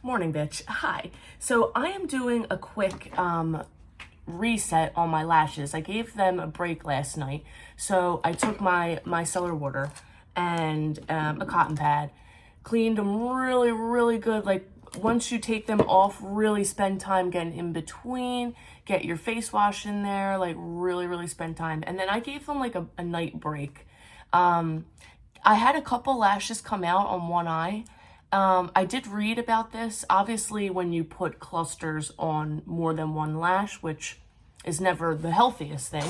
Morning, bitch. Hi. So I am doing a quick reset on my lashes. I gave them a break last night. So I took my micellar water and a cotton pad, cleaned them really, really good. Like once you take them off, really spend time getting in between, get your face wash in there, like really, really spend time. And then I gave them like a night break. I had a couple lashes come out on one eye. I did read about this. Obviously, when you put clusters on more than one lash, which is never the healthiest thing,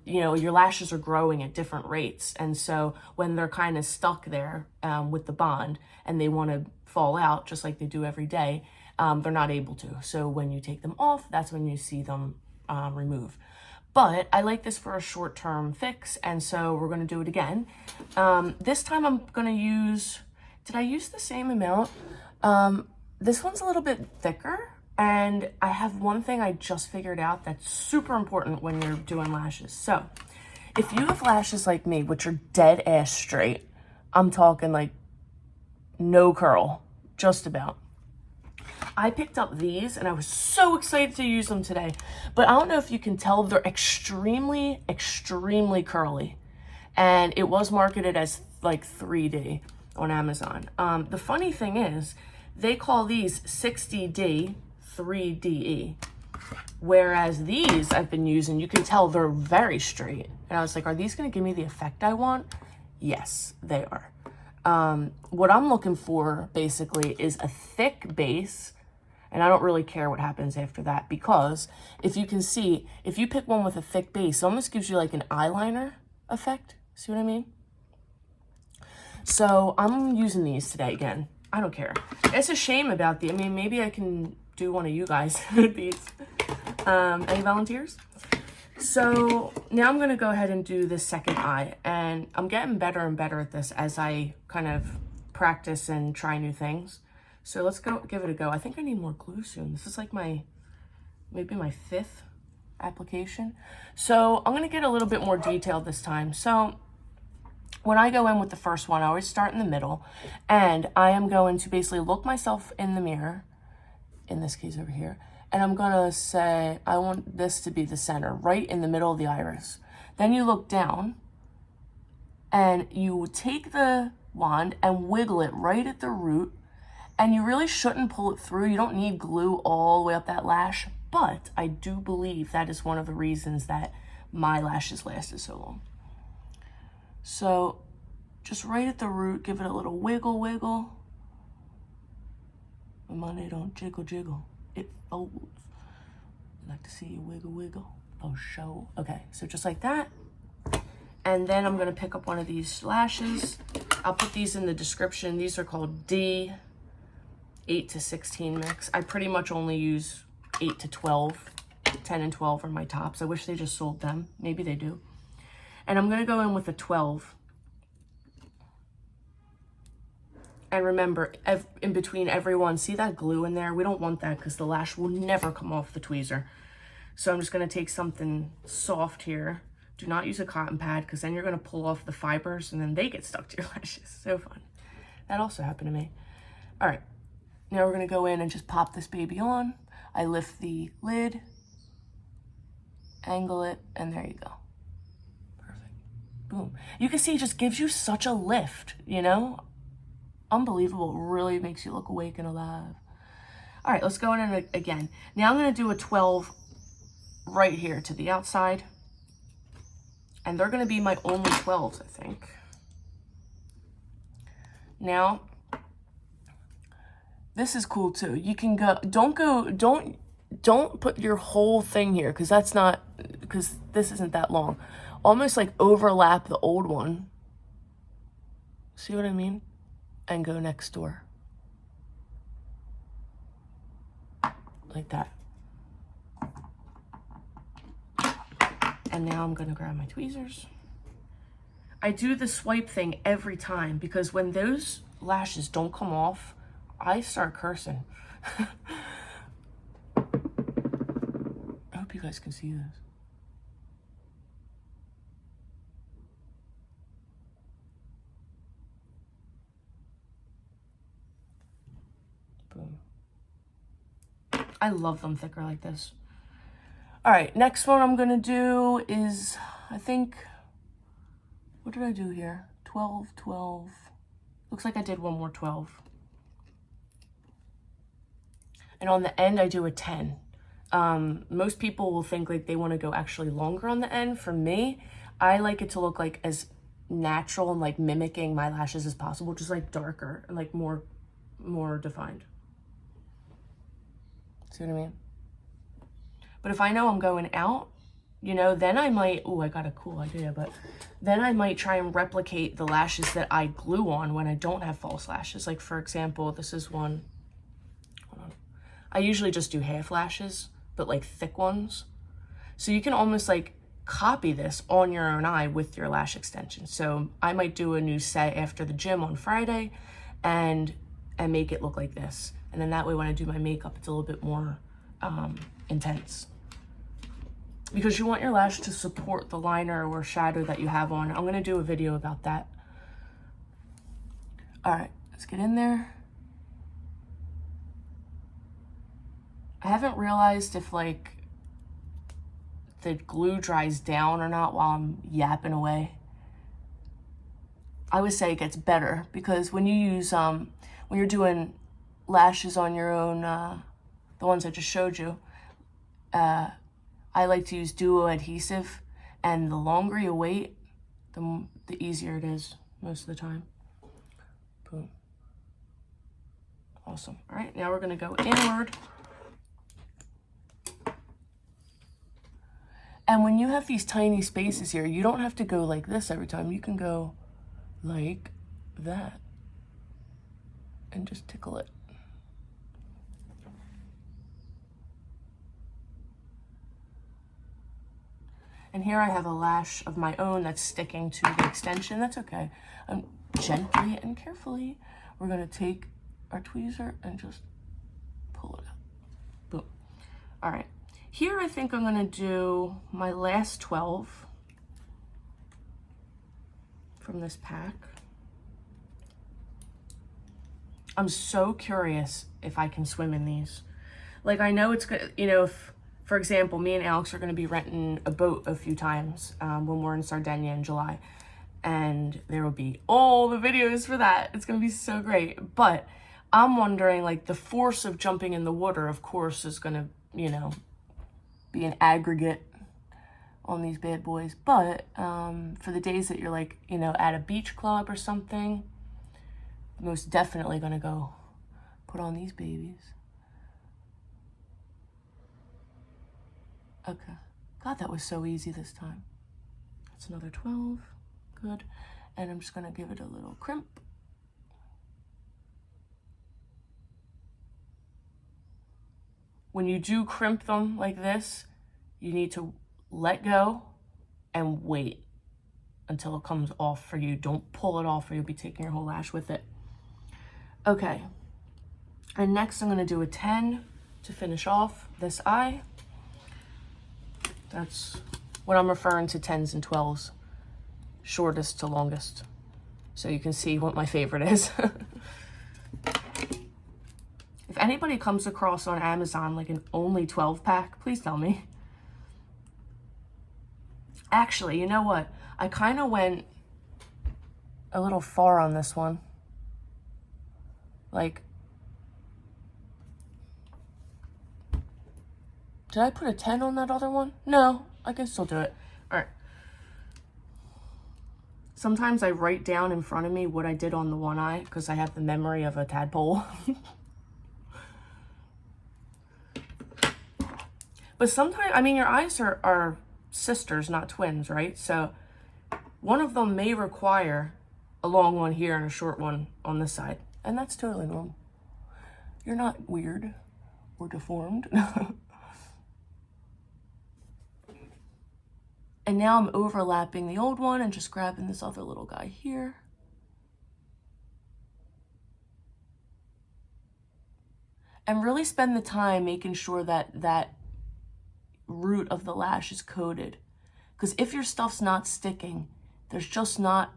your lashes are growing at different rates. And so when they're kind of stuck there with the bond and they want to fall out just like they do every day, they're not able to. So when you take them off, that's when you see them remove. But I like this for a short-term fix, and so we're going to do it again. This time I'm going to use, did I use the same amount? This one's a little bit thicker, and I have one thing I just figured out that's super important when you're doing lashes. So if you have lashes like me, which are dead ass straight, I'm talking like no curl, just about. I picked up these and I was so excited to use them today, but I don't know if you can tell, they're extremely, extremely curly. And it was marketed as like 3D on Amazon. The funny thing is, they call these 60D 3DE. Whereas these I've been using, you can tell they're very straight. And I was like, are these gonna give me the effect I want? Yes, they are. What I'm looking for basically is a thick base, and I don't really care what happens after that, because if you can see, if you pick one with a thick base, it almost gives you like an eyeliner effect. See what I mean? So I'm using these today again. I don't care. It's a shame about the, I mean, maybe I can do one of you guys with these. Any volunteers? So now I'm going to go ahead and do this second eye, and I'm getting better and better at this as I kind of practice and try new things. So let's go give it a go. I think I need more glue soon. This is like maybe my 5th application. So I'm going to get a little bit more detailed this time. So when I go in with the first one, I always start in the middle, and I am going to basically look myself in the mirror, in this case over here, and I'm gonna say, I want this to be the center, right in the middle of the iris. Then you look down, and you take the wand and wiggle it right at the root, and you really shouldn't pull it through. You don't need glue all the way up that lash, but I do believe that is one of the reasons that my lashes lasted so long. So just right at the root, give it a little wiggle, wiggle. My money don't jiggle, jiggle. It folds. I'd like to see you wiggle, wiggle. Oh, show. Okay, so just like that. And then I'm gonna pick up one of these lashes. I'll put these in the description. These are called D 8 to 16 mix. I pretty much only use 8 to 12. 10 and 12 are my tops. I wish they just sold them. Maybe they do. And I'm gonna go in with a 12. And remember, in between every one, see that glue in there? We don't want that because the lash will never come off the tweezer. So I'm just gonna take something soft here. Do not use a cotton pad, because then you're gonna pull off the fibers and then they get stuck to your lashes. So fun. That also happened to me. All right, now we're gonna go in and just pop this baby on. I lift the lid, angle it, and there you go. Perfect. Boom. You can see it just gives you such a lift, you know? Unbelievable. It really makes you look awake and alive. All right, let's go in and again. Now I'm going to do a 12 right here to the outside. And they're going to be my only 12s, I think. Now, this is cool too. You can don't put your whole thing here, because this isn't that long. Almost like overlap the old one. See what I mean? And go next door. Like that. And now I'm gonna grab my tweezers. I do the swipe thing every time, because when those lashes don't come off, I start cursing. I hope you guys can see this. I love them thicker like this. All right, next one I'm gonna do is, I think, what did I do here? 12, 12. Looks like I did one more 12. And on the end, I do a 10. Most people will think like they want to go actually longer on the end. For me, I like it to look like as natural and like mimicking my lashes as possible, just like darker and like more defined. See what I mean? But if I know I'm going out, you know, then I might, oh, I got a cool idea, but then I might try and replicate the lashes that I glue on when I don't have false lashes. Like, for example, this is one. Hold on. I usually just do half lashes, but like thick ones. So you can almost like copy this on your own eye with your lash extension. So I might do a new set after the gym on Friday and make it look like this. And then that way when I do my makeup, it's a little bit more intense. Because you want your lash to support the liner or shadow that you have on. I'm gonna do a video about that. All right, let's get in there. I haven't realized if like the glue dries down or not while I'm yapping away. I would say it gets better because when you use, when you're doing lashes on your own, the ones I just showed you, I like to use duo adhesive, and the longer you wait, the easier it is most of the time. Boom. Awesome. All right, now we're gonna go inward. And when you have these tiny spaces here, you don't have to go like this every time. You can go like that and just tickle it. And here I have a lash of my own that's sticking to the extension. That's okay. Gently and carefully, we're gonna take our tweezer and just pull it out. Boom. All right. Here I think I'm gonna do my last 12 from this pack. I'm so curious if I can swim in these. Like, I know it's good, you know, if, for example, me and Alex are going to be renting a boat a few times when we're in Sardinia in July. And there will be all the videos for that. It's going to be so great. But I'm wondering, like, the force of jumping in the water, of course, is going to, you know, be an aggregate on these bad boys. But for the days that you're, like, you know, at a beach club or something, most definitely going to go put on these babies. Okay. God, that was so easy this time. That's another 12. Good. And I'm just going to give it a little crimp. When you do crimp them like this, you need to let go and wait until it comes off for you. Don't pull it off or you'll be taking your whole lash with it. Okay. And next I'm going to do a 10 to finish off this eye. That's what I'm referring to, 10s and 12s, shortest to longest. So you can see what my favorite is. If anybody comes across on Amazon like an only 12 pack, please tell me. Actually, you know what? I kind of went a little far on this one. Like, did I put a 10 on that other one? No, I can still do it. All right. Sometimes I write down in front of me what I did on the one eye because I have the memory of a tadpole. But sometimes, I mean, your eyes are sisters, not twins, right? So one of them may require a long one here and a short one on this side. And that's totally normal. You're not weird or deformed. And now I'm overlapping the old one and just grabbing this other little guy here. And really spend the time making sure that that root of the lash is coated. Because if your stuff's not sticking, there's just not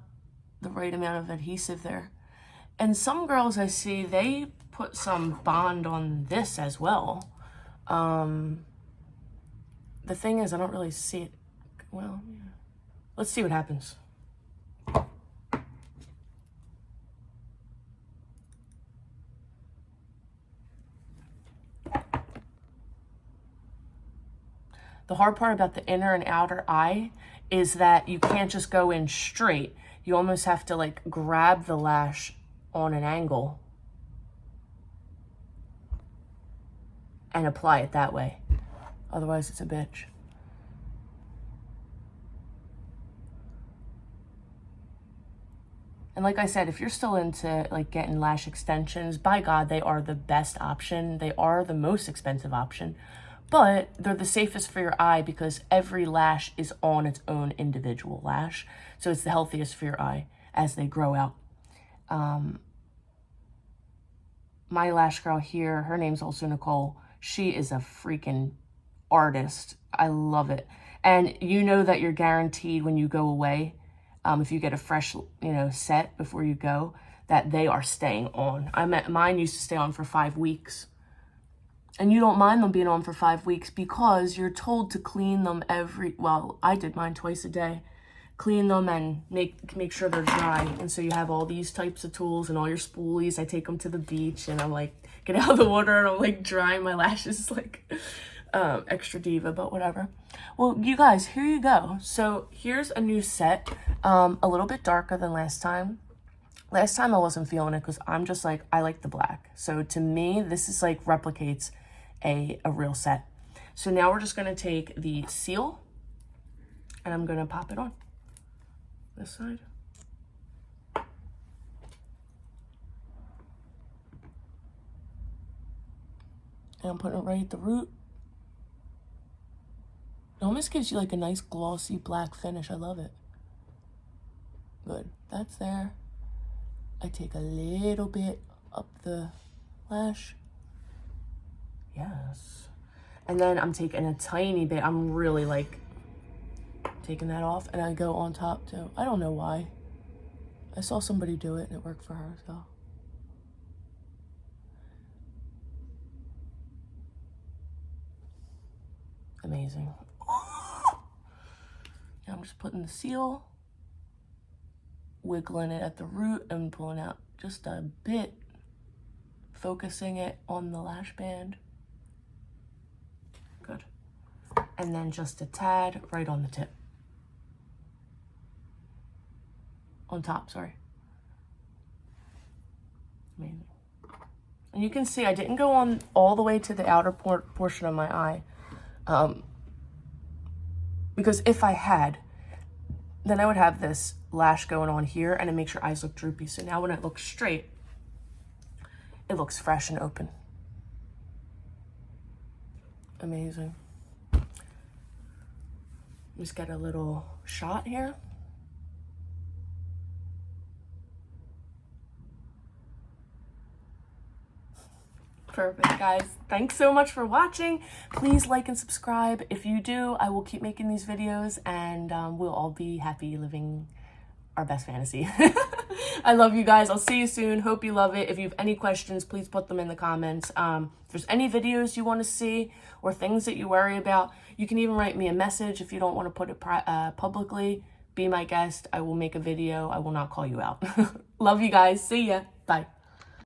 the right amount of adhesive there. And some girls I see, they put some bond on this as well. The thing is, I don't really see it. Well, yeah. Let's see what happens. The hard part about the inner and outer eye is that you can't just go in straight. You almost have to like grab the lash on an angle and apply it that way. Otherwise, it's a bitch. And like I said, if you're still into like getting lash extensions, by God, they are the best option. They are the most expensive option, but they're the safest for your eye because every lash is on its own individual lash. So it's the healthiest for your eye as they grow out. My lash girl here, her name's also Nicole. She is a freaking artist. I love it. And you know that you're guaranteed when you go away, if you get a fresh, set before you go, that they are staying on. Mine used to stay on for 5 weeks. And you don't mind them being on for 5 weeks because you're told to clean them I did mine twice a day. Clean them and make sure they're dry. And so you have all these types of tools and all your spoolies. I take them to the beach and I'm like, get out of the water and I'm like drying my lashes like extra diva, but whatever. Well, you guys, here you go. So here's a new set, a little bit darker than last time. Last time I wasn't feeling it because I'm just like, I like the black. So to me, this is like replicates a real set. So now we're just gonna take the seal and I'm gonna pop it on this side. And I'm putting it right at the root. It almost gives you like a nice glossy black finish. I love it. Good, that's there. I take a little bit up the lash. Yes. And then I'm taking a tiny bit. I'm really like taking that off and I go on top too. I don't know why. I saw somebody do it and it worked for her, so. Amazing. Now I'm just putting the seal, wiggling it at the root and pulling out just a bit, focusing it on the lash band. Good. And then just a tad right on the tip. On top, sorry. Amazing. And you can see I didn't go on all the way to the outer portion of my eye. Because if I had, then I would have this lash going on here and it makes your eyes look droopy. So now when it looks straight, it looks fresh and open. Amazing. Just get a little shot here. Perfect, guys. Thanks so much for watching. Please like and subscribe. If you do, I will keep making these videos and we'll all be happy living our best fantasy. I love you guys. I'll see you soon. Hope you love it. If you have any questions, please put them in the comments. If there's any videos you want to see or things that you worry about, you can even write me a message if you don't want to put it publicly. Be my guest. I will make a video. I will not call you out. Love you guys. See ya. Bye.